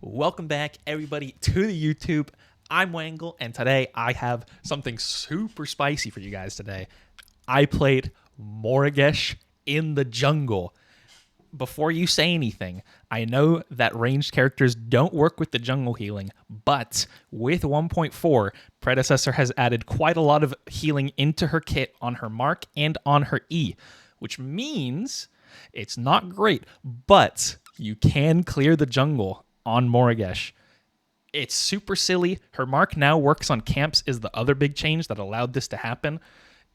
Welcome back, everybody, to the YouTube. I'm Wangle, and today I have something super spicy for you guys today. I played Morigesh in the jungle. Before you say anything, I know that ranged characters don't work with the jungle healing, but with 1.4, Predecessor has added quite a lot of healing into her kit on her mark and on her E, which means it's not great, but you can clear the jungle on Morigesh. It's super silly. Her mark now works on camps is the other big change that allowed this to happen.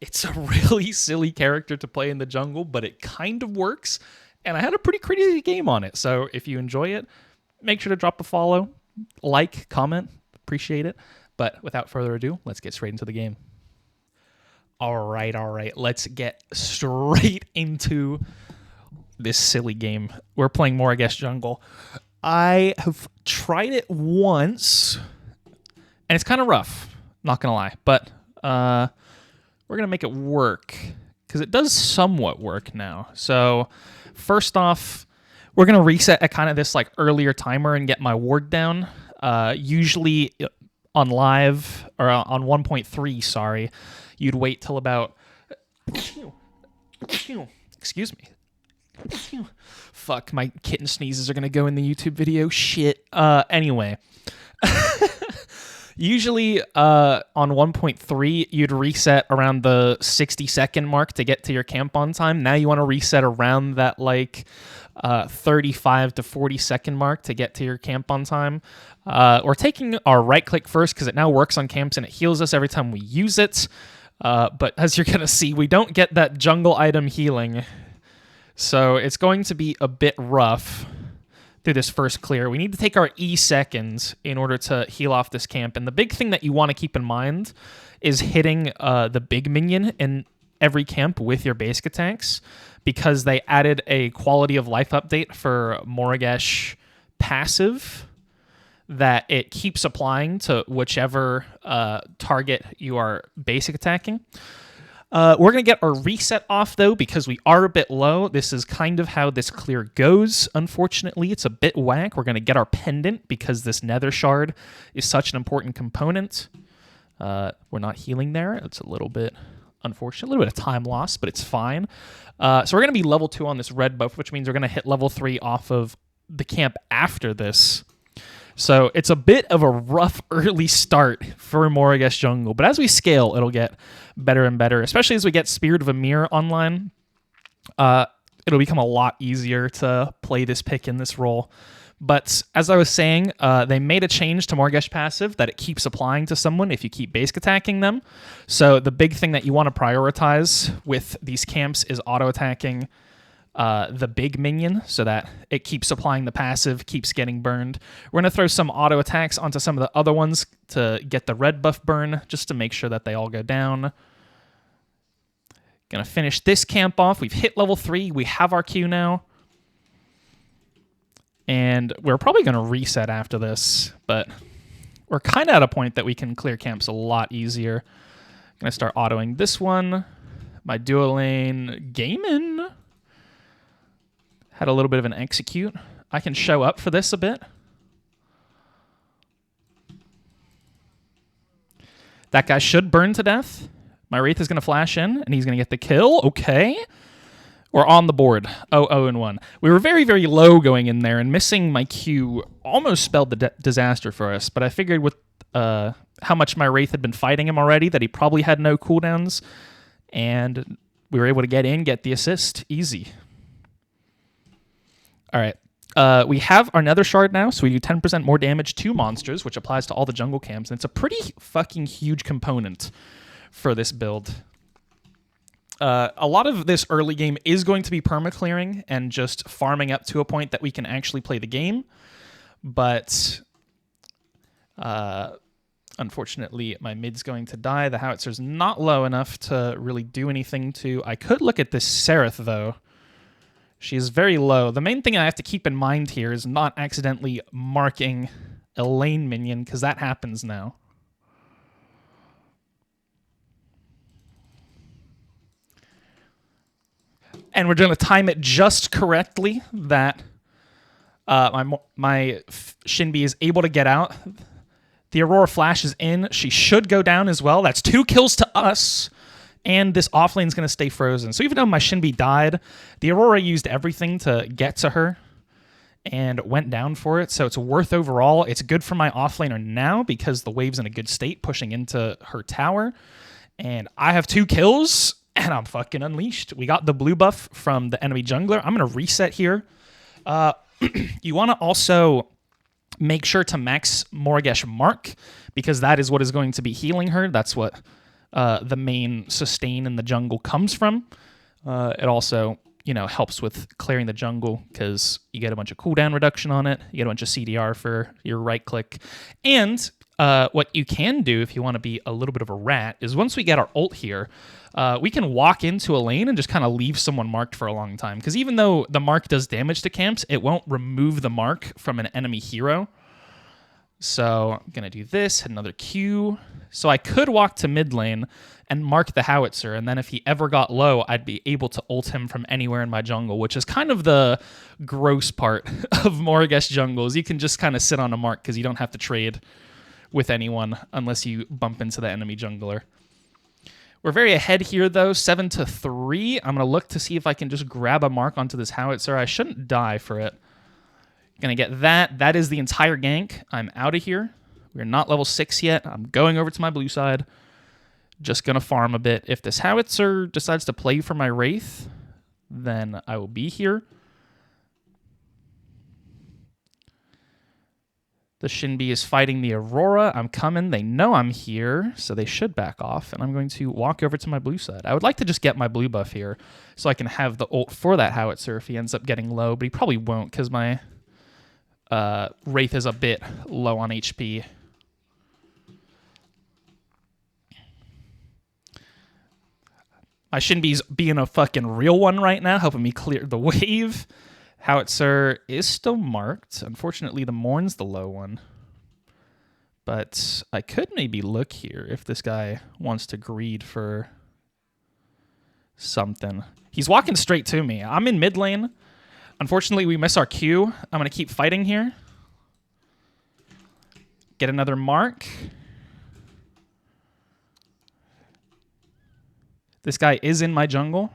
It's a really silly character to play in the jungle, but it kind of works. And I had a pretty crazy game on it. So if you enjoy it, make sure to drop a follow, like, comment. Appreciate it. But without further ado, let's get straight into the game. All right. Let's get straight into this silly game. We're playing Morigesh jungle. I have tried it once, and it's kind of rough, not going to lie. But we're going to make it work, because it does somewhat work now. So first off, we're going to reset at kind of this like earlier timer and get my ward down. Usually on live, or on 1.3, sorry, you'd wait till about... Excuse me. Fuck, my kitten sneezes are going to go in the YouTube video. Shit. Anyway. Usually on 1.3, you'd reset around the 60-second mark to get to your camp on time. Now you want to reset around that like 35 to 40-second mark to get to your camp on time. We're taking our right click first because it now works on camps and it heals us every time we use it. But as you're going to see, we don't get that jungle item healing. So it's going to be a bit rough through this first clear. We need to take our E seconds in order to heal off this camp. And the big thing that you want to keep in mind is hitting the big minion in every camp with your basic attacks, because they added a quality of life update for Morigesh passive that it keeps applying to whichever target you are basic attacking. We're going to get our reset off, though, because we are a bit low. This is kind of how this clear goes, unfortunately. It's a bit whack. We're going to get our pendant because this nether shard is such an important component. We're not healing there. It's a little bit unfortunate, a little bit of time loss, but it's fine. So we're going to be level 2 on this red buff, which means we're going to hit level 3 off of the camp after this. So it's a bit of a rough early start for Morigesh jungle, but as we scale, it'll get better and better, especially as we get Spirit of Amir online. It'll become a lot easier to play this pick in this role. But as I was saying, they made a change to Morigesh passive that it keeps applying to someone if you keep basic attacking them. So the big thing that you want to prioritize with these camps is auto-attacking the big minion so that it keeps applying the passive, keeps getting burned. We're going to throw some auto attacks onto some of the other ones to get the red buff burn, just to make sure that they all go down. Going to finish this camp off. We've hit level 3. We have our Q now. And we're probably going to reset after this, but we're kind of at a point that we can clear camps a lot easier. Going to start autoing this one. My dual lane gaming had a little bit of an execute. I can show up for this a bit. That guy should burn to death. My Wraith is going to flash in, and he's going to get the kill. Okay. We're on the board. 0-1. We were very, very low going in there, and missing my Q almost spelled the disaster for us. But I figured with how much my Wraith had been fighting him already that he probably had no cooldowns, and we were able to get in, get the assist. Easy. All right, we have our nether shard now, so we do 10% more damage to monsters, which applies to all the jungle camps, and it's a pretty fucking huge component for this build. A lot of this early game is going to be perma-clearing and just farming up to a point that we can actually play the game, but unfortunately, my mid's going to die. The howitzer's not low enough to really do anything to... I could look at this Seraph, though. She is very low. The main thing I have to keep in mind here is not accidentally marking a lane minion, because that happens now. And we're going to time it just correctly that My Shinbi is able to get out. The Aurora flashes in. She should go down as well. That's 2 kills to us. And this offlane is going to stay frozen. So even though my Shinbi died, the Aurora used everything to get to her and went down for it. So it's worth overall. It's good for my offlaner now because the wave's in a good state pushing into her tower. And I have 2 kills, and I'm fucking unleashed. We got the blue buff from the enemy jungler. I'm going to reset here. You want to also make sure to max Morigesh Mark because that is what is going to be healing her. That's what the main sustain in the jungle comes from. It also, helps with clearing the jungle because you get a bunch of cooldown reduction on it. You get a bunch of CDR for your right click. And what you can do if you want to be a little bit of a rat is once we get our ult here, we can walk into a lane and just kind of leave someone marked for a long time. Because even though the mark does damage to camps, it won't remove the mark from an enemy hero. So I'm going to do this, hit another Q. So I could walk to mid lane and mark the howitzer, and then if he ever got low, I'd be able to ult him from anywhere in my jungle, which is kind of the gross part of Morigesh jungles. You can just kind of sit on a mark because you don't have to trade with anyone unless you bump into the enemy jungler. We're very ahead here, though, 7-3. I'm going to look to see if I can just grab a mark onto this howitzer. I shouldn't die for it. Gonna get that. That is the entire gank. I'm out of here. We're not level 6 yet. I'm going over to my blue side. Just gonna farm a bit. If this howitzer decides to play for my Wraith, then I will be here. The Shinbi is fighting the Aurora. I'm coming. They know I'm here, so they should back off, and I'm going to walk over to my blue side. I would like to just get my blue buff here so I can have the ult for that howitzer if he ends up getting low, but he probably won't because my Wraith is a bit low on HP. My Shinbi's being a fucking real one right now, helping me clear the wave. Howitzer is still marked. Unfortunately, the Morn's the low one. But I could maybe look here if this guy wants to greed for something. He's walking straight to me. I'm in mid lane. Unfortunately, we miss our Q. I'm going to keep fighting here. Get another mark. This guy is in my jungle.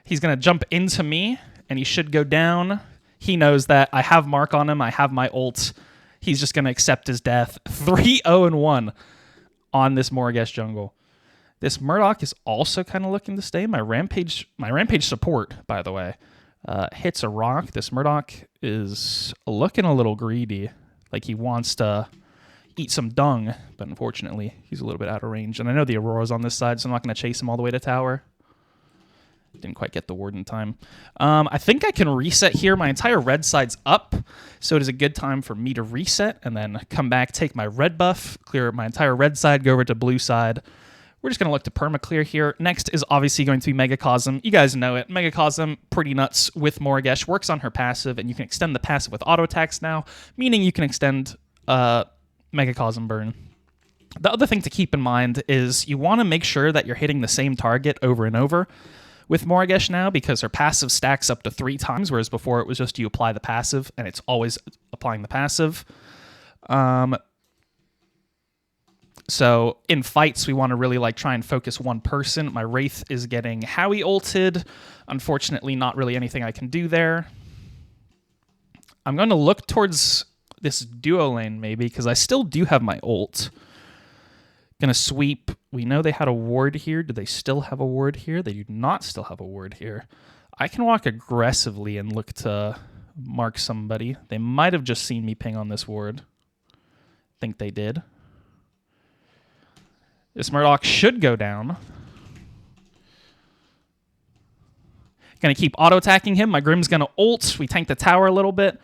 He's going to jump into me, and he should go down. He knows that I have mark on him. I have my ult. He's just going to accept his death. 3-0-1 on this Morigesh jungle. This Murdoch is also kind of looking to stay. My rampage support, by the way, hits a rock. This Murdoch is looking a little greedy, like he wants to eat some dung, but unfortunately, he's a little bit out of range. And I know the Aurora's on this side, so I'm not going to chase him all the way to tower. Didn't quite get the ward in time. I think I can reset here. My entire red side's up, so it is a good time for me to reset and then come back, take my red buff, clear my entire red side, go over to blue side. We're just going to look to perma-clear here. Next is obviously going to be Megacosm. You guys know it. Megacosm, pretty nuts with Morigesh. Works on her passive, and you can extend the passive with auto attacks now, meaning you can extend Megacosm burn. The other thing to keep in mind is you want to make sure that you're hitting the same target over and over with Morigesh now, because her passive stacks up to 3 times, whereas before it was just you apply the passive, and it's always applying the passive. So in fights, we want to really try and focus one person. My Wraith is getting Howie ulted. Unfortunately, not really anything I can do there. I'm going to look towards this duo lane maybe, because I still do have my ult. Gonna sweep. We know they had a ward here. Do they still have a ward here? They do not still have a ward here. I can walk aggressively and look to mark somebody. They might have just seen me ping on this ward. Think they did. This Murdoch should go down. Gonna keep auto-attacking him. My Grim's gonna ult. We tank the tower a little bit.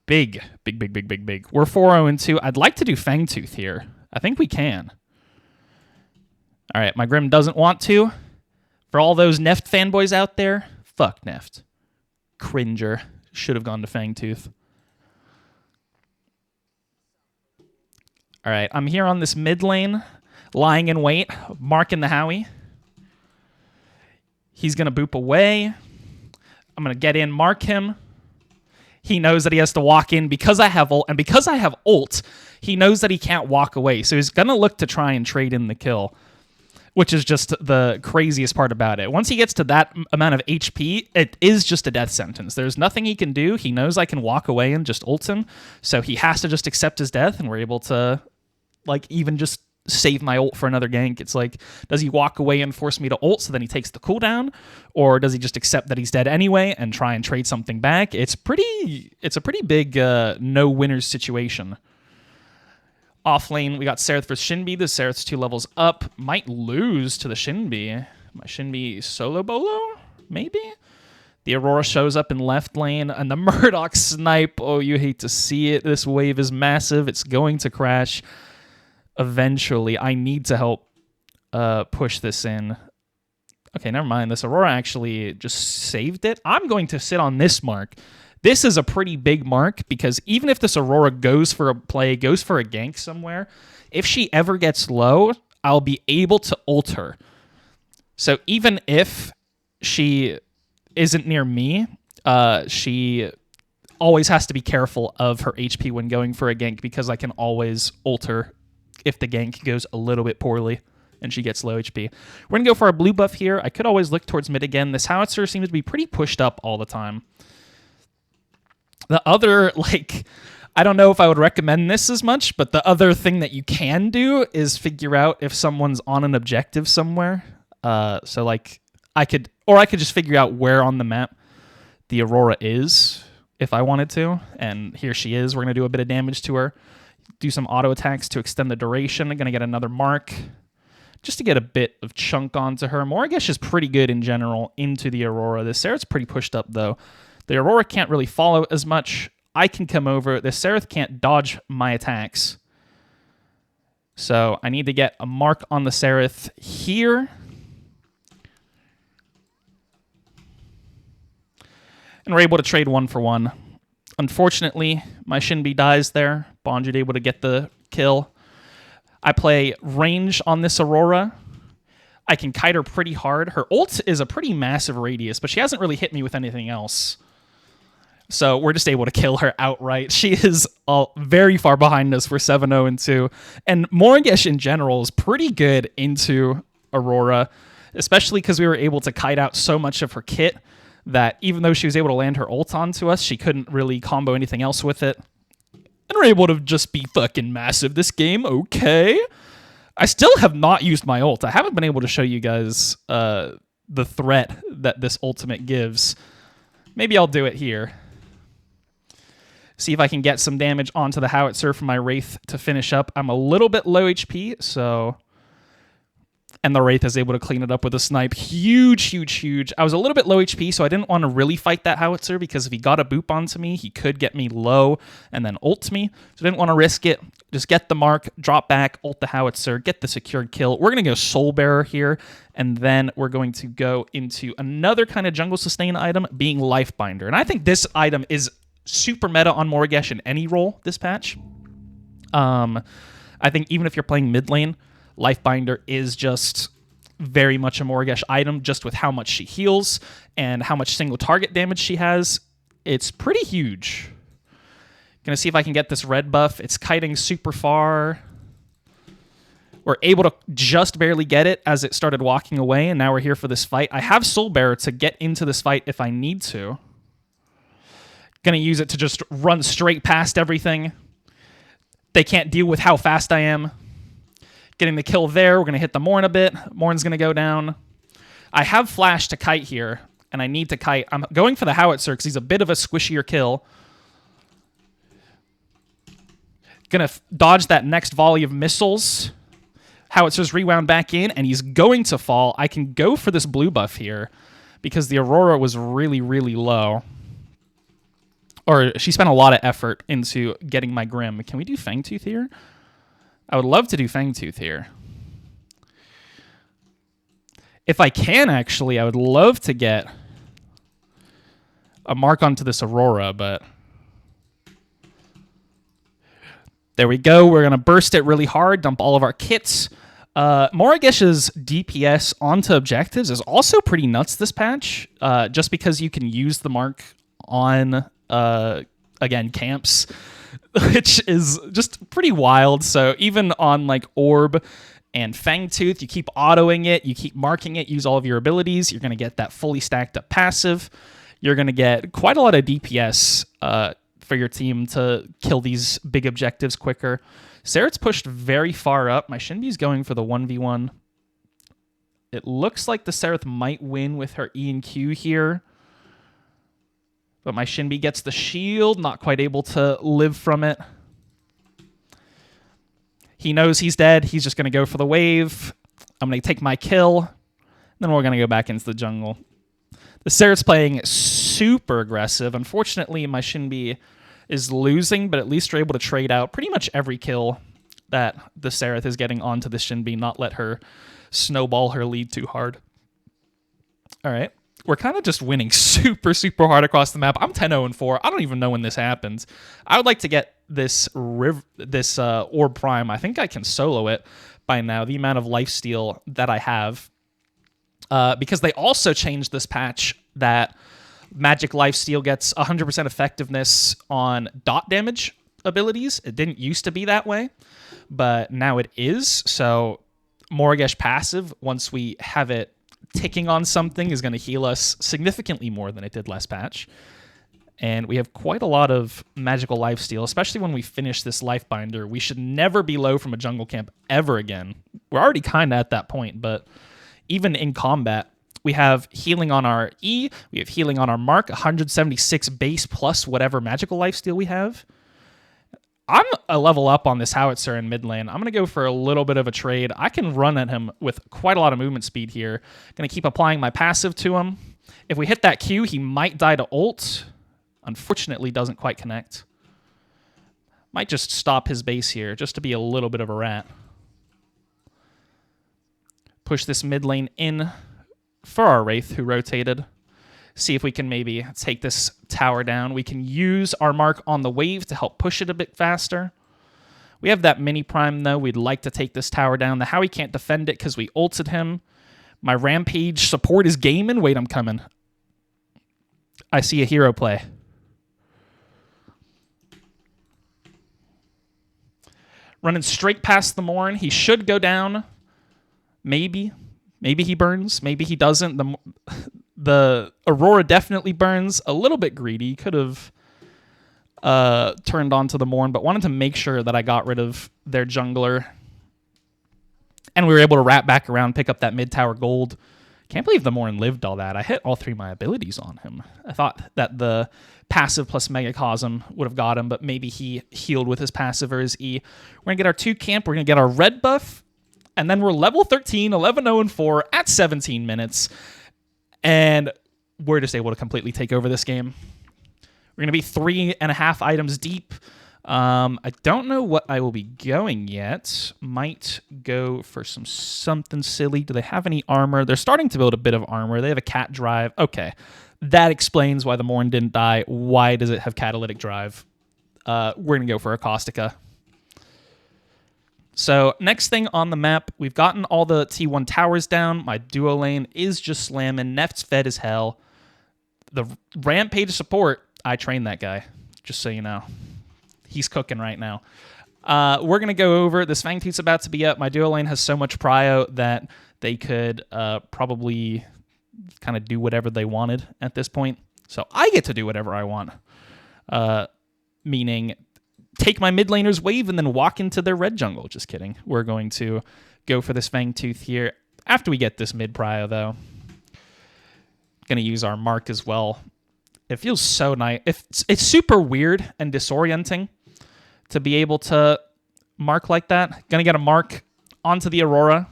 Big. We're 4-0-2. I'd like to do Fangtooth here. I think we can. All right, my Grim doesn't want to. For all those Neft fanboys out there, fuck Neft. Cringer. Should have gone to Fangtooth. All right, I'm here on this mid lane, lying in wait, marking the Howie. He's going to boop away. I'm going to get in, mark him. he knows that he has to walk in because I have ult, and because I have ult, he knows that he can't walk away, so he's gonna look to try and trade in the kill, which is just the craziest part about it. Once he gets to that amount of HP, it is just a death sentence. There's nothing he can do. He knows I can walk away and just ult him, so he has to just accept his death, and we're able to, like, even just save my ult for another gank. It's like, does he walk away and force me to ult so then he takes the cooldown, or does he just accept that he's dead anyway and try and trade something back? It's a pretty big no-winners situation. Off lane, we got Seraph versus Shinbi. The Seraph's 2 levels up. Might lose to the Shinbi. My Shinbi solo bolo? Maybe? The Aurora shows up in left lane, and the Murdoch snipe. Oh, you hate to see it. This wave is massive. It's going to crash eventually. I need to help push this in. Okay, never mind. This Aurora actually just saved it. I'm going to sit on this mark. This is a pretty big mark, because even if this Aurora goes for a play, goes for a gank somewhere, if she ever gets low, I'll be able to ult her. So even if she isn't near me, she always has to be careful of her HP when going for a gank, because I can always ult her if the gank goes a little bit poorly and she gets low HP. We're going to go for our blue buff here. I could always look towards mid again. This Howitzer seems to be pretty pushed up all the time. The other, like, I don't know if I would recommend this as much, but the other thing that you can do is figure out if someone's on an objective somewhere. So, like, I could just figure out where on the map the Aurora is if I wanted to. And here she is. We're going to do a bit of damage to her. Do some auto attacks to extend the duration. I'm going to get another mark just to get a bit of chunk onto her. Morigesh is pretty good in general into the Aurora. The Seraph's pretty pushed up, though. The Aurora can't really follow as much. I can come over. The Seraph can't dodge my attacks. So I need to get a mark on the Seraph here. And we're able to trade 1 for 1. Unfortunately, my Shinbi dies there. Bonjud able to get the kill. I play range on this Aurora. I can kite her pretty hard. Her ult is a pretty massive radius, but she hasn't really hit me with anything else. So we're just able to kill her outright. She is very far behind us for 7-0 and 2. And Morigesh in general is pretty good into Aurora, especially because we were able to kite out so much of her kit that even though she was able to land her ult onto us, she couldn't really combo anything else with it. And we're able to just be fucking massive this game. Okay. I still have not used my ult. I haven't been able to show you guys the threat that this ultimate gives. Maybe I'll do it here. See if I can get some damage onto the Howitzer for my Wraith to finish up. I'm a little bit low HP, so... And the Wraith is able to clean it up with a snipe. Huge, huge, huge. I was a little bit low HP, so I didn't want to really fight that Howitzer, because if he got a boop onto me, he could get me low and then ult me. So I didn't want to risk it. Just get the mark, drop back, ult the Howitzer, get the secured kill. We're going to go Soul Bearer here, and then we're going to go into another kind of jungle sustain item, being Lifebinder. And I think this item is super meta on Morigesh in any role this patch. I think even if you're playing mid lane, Lifebinder is just very much a Morigesh item, just with how much she heals and how much single target damage she has. It's pretty huge. Gonna see if I can get this red buff. It's kiting super far. We're able to just barely get it as it started walking away, and now we're here for this fight. I have Soul Bearer to get into this fight if I need to. Gonna use it to just run straight past everything. They can't deal with how fast I am. Getting the kill there. We're going to hit the Morn a bit. Morn's going to go down. I have flash to kite here, and I need to kite. I'm going for the Howitzer because he's a bit of a squishier kill. Going to dodge that next volley of missiles. Howitzer's rewound back in, and he's going to fall. I can go for this blue buff here because the Aurora was really, really low. Or she spent a lot of effort into getting my Grim. Can we do Fangtooth here? I would love to do Fangtooth here. If I can, actually, I would love to get a mark onto this Aurora, but... There we go. We're going to burst it really hard, dump all of our kits. Morigesh's DPS onto objectives is also pretty nuts this patch, just because you can use the mark on again, camps, which is just pretty wild. So even on like Orb and Fangtooth, you keep autoing it, you keep marking it, use all of your abilities, you're going to get that fully stacked up passive. You're going to get quite a lot of DPS for your team to kill these big objectives quicker. Sereth's pushed very far up. My Shinbi's going for the 1v1. It looks like the Sereth might win with her E and Q here. But my Shinbi gets the shield, not quite able to live from it. He knows he's dead. He's just going to go for the wave. I'm going to take my kill. Then we're going to go back into the jungle. The Sereth's playing super aggressive. Unfortunately, my Shinbi is losing, but at least we're able to trade out pretty much every kill that the Sereth is getting onto the Shinbi, not let her snowball her lead too hard. All right. We're kind of just winning super, super hard across the map. I'm 10-0-4. I don't even know when this happens. I would like to get this Orb Prime. I think I can solo it by now, the amount of lifesteal that I have. Because they also changed this patch that magic lifesteal gets 100% effectiveness on dot damage abilities. It didn't used to be that way, but now it is. So Morigesh passive, once we have it ticking on something, is going to heal us significantly more than it did last patch. And we have quite a lot of magical lifesteal, especially when we finish this Lifebinder. We should never be low from a jungle camp ever again. We're already kind of at that point, but even in combat, we have healing on our E, we have healing on our mark, 176 base plus whatever magical lifesteal we have. I'm a level up on this howitzer in mid lane. I'm going to go for a little bit of a trade. I can run at him with quite a lot of movement speed here. Going to keep applying my passive to him. If we hit that Q, he might die to ult. Unfortunately, doesn't quite connect. Might just stop his base here, just to be a little bit of a rat. Push this mid lane in for our Wraith, who rotated. See if we can maybe take this tower down. We can use our mark on the wave to help push it a bit faster. We have that mini prime, though. We'd like to take this tower down. The Howie can't defend it because we ulted him. My Rampage support is gaming. Wait, I'm coming. I see a hero play. Running straight past the Morn. He should go down. Maybe. Maybe he burns. Maybe he doesn't. The Aurora definitely burns. A little bit greedy. Could have turned on to the Morn, but wanted to make sure that I got rid of their jungler. And we were able to wrap back around, pick up that mid-tower gold. Can't believe the Morn lived all that. I hit all three of my abilities on him. I thought that the passive plus Megacosm would have got him, but maybe he healed with his passive or his E. We're going to get our 2 camp. We're going to get our red buff. And then we're level 13, 11-0-4 at 17 minutes. And we're just able to completely take over this game. We're going to be 3.5 items deep. I don't know what I will be going yet. Might go for something silly. Do they have any armor? They're starting to build a bit of armor. They have a cat drive. Okay. That explains why the Morn didn't die. Why does it have catalytic drive? We're going to go for a Caustica. So next thing on the map, we've gotten all the T1 towers down. My duo lane is just slamming. Neft's fed as hell. The Rampage support, I trained that guy, just so you know. He's cooking right now. We're going to go over. This Fangtooth's about to be up. My duo lane has so much prio that they could probably kind of do whatever they wanted at this point. So I get to do whatever I want. Meaning take my mid laner's wave and then walk into their red jungle. Just kidding. We're going to go for this Fangtooth here. After we get this mid prio, though, going to use our mark as well. It feels so nice. It's super weird and disorienting to be able to mark like that. Going to get a mark onto the Aurora,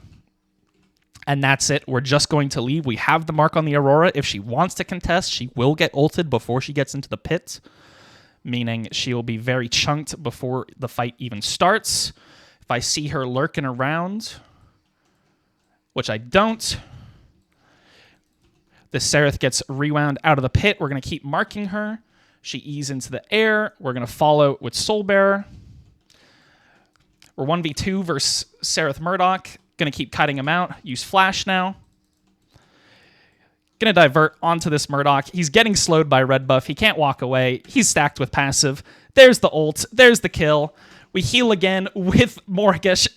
and that's it. We're just going to leave. We have the mark on the Aurora. If she wants to contest, she will get ulted before she gets into the pit, meaning she will be very chunked before the fight even starts. If I see her lurking around, which I don't, the Sereth gets rewound out of the pit. We're going to keep marking her. She eases into the air. We're going to follow with Soul Bearer. We're 1v2 versus Sereth Murdoch. Going to keep cutting him out. Use Flash now. Gonna divert onto this Murdoch. He's getting slowed by red buff. He can't walk away. He's stacked with passive. There's the ult. There's the kill. We heal again with Morigesh,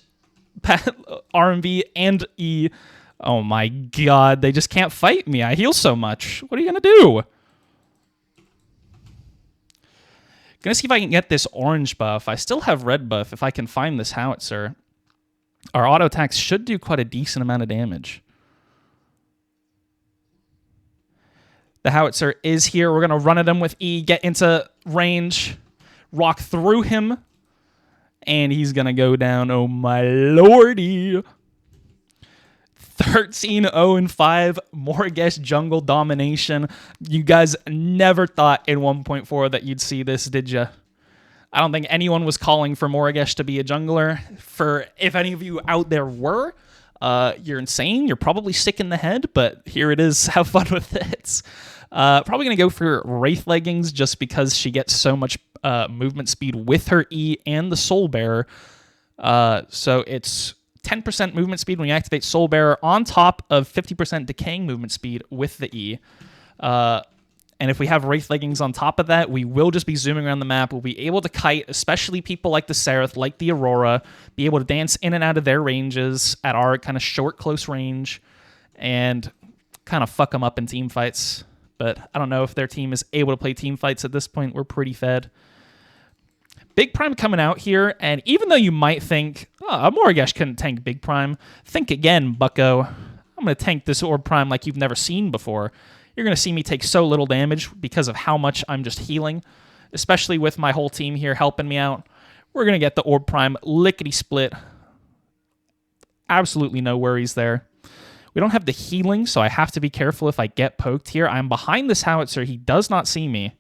RMB, and E. Oh my god, they just can't fight me. I heal so much. What are you gonna do? Gonna see if I can get this orange buff. I still have red buff if I can find this howitzer. Our auto attacks should do quite a decent amount of damage. The howitzer is here. We're going to run at him with E, get into range, rock through him, and he's going to go down. Oh, my lordy. 13-0-5, Morigesh jungle domination. You guys never thought in 1.4 that you'd see this, did you? I don't think anyone was calling for Morigesh to be a jungler. If any of you out there were, you're insane. You're probably sick in the head, but here it is. Have fun with it. Probably going to go for Wraith Leggings just because she gets so much movement speed with her E and the Soul Bearer. So it's 10% movement speed when you activate Soul Bearer on top of 50% decaying movement speed with the E. And if we have Wraith Leggings on top of that, we will just be zooming around the map. We'll be able to kite, especially people like the Seraph, like the Aurora, be able to dance in and out of their ranges at our kind of short, close range, and kind of fuck them up in team fights. But I don't know if their team is able to play team fights at this point. We're pretty fed. Big Prime coming out here, and even though you might think, oh, Morigesh couldn't tank Big Prime, think again, bucko. I'm going to tank this Orb Prime like you've never seen before. You're going to see me take so little damage because of how much I'm just healing, especially with my whole team here helping me out. We're going to get the Orb Prime lickety-split. Absolutely no worries there. We don't have the healing, so I have to be careful if I get poked here. I'm behind this howitzer. He does not see me.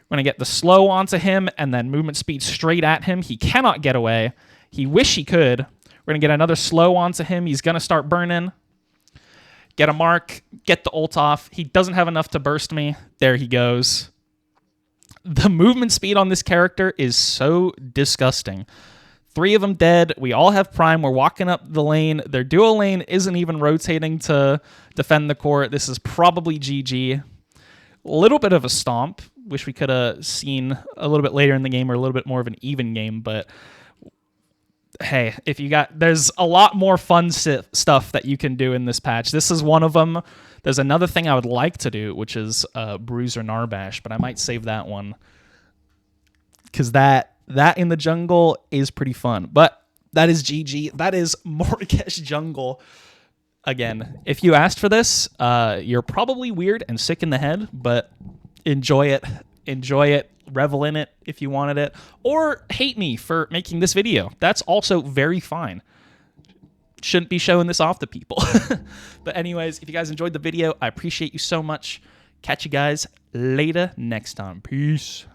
We're going to get the slow onto him and then movement speed straight at him. He cannot get away. He wish he could. We're going to get another slow onto him. He's going to start burning. Get a mark. Get the ult off. He doesn't have enough to burst me. There he goes. The movement speed on this character is so disgusting. 3 of them dead. We all have Prime. We're walking up the lane. Their duo lane isn't even rotating to defend the court. This is probably GG. A little bit of a stomp. Wish we could have seen a little bit later in the game or a little bit more of an even game, but hey, there's a lot more fun stuff that you can do in this patch. This is one of them. There's another thing I would like to do, which is Bruiser Narbash, but I might save that one because that in the jungle is pretty fun. But that is GG. That is Morigesh jungle. Again, if you asked for this, you're probably weird and sick in the head, but enjoy it. Enjoy it. Revel in it if you wanted it. Or hate me for making this video. That's also very fine. Shouldn't be showing this off to people. But anyways, if you guys enjoyed the video, I appreciate you so much. Catch you guys later next time. Peace.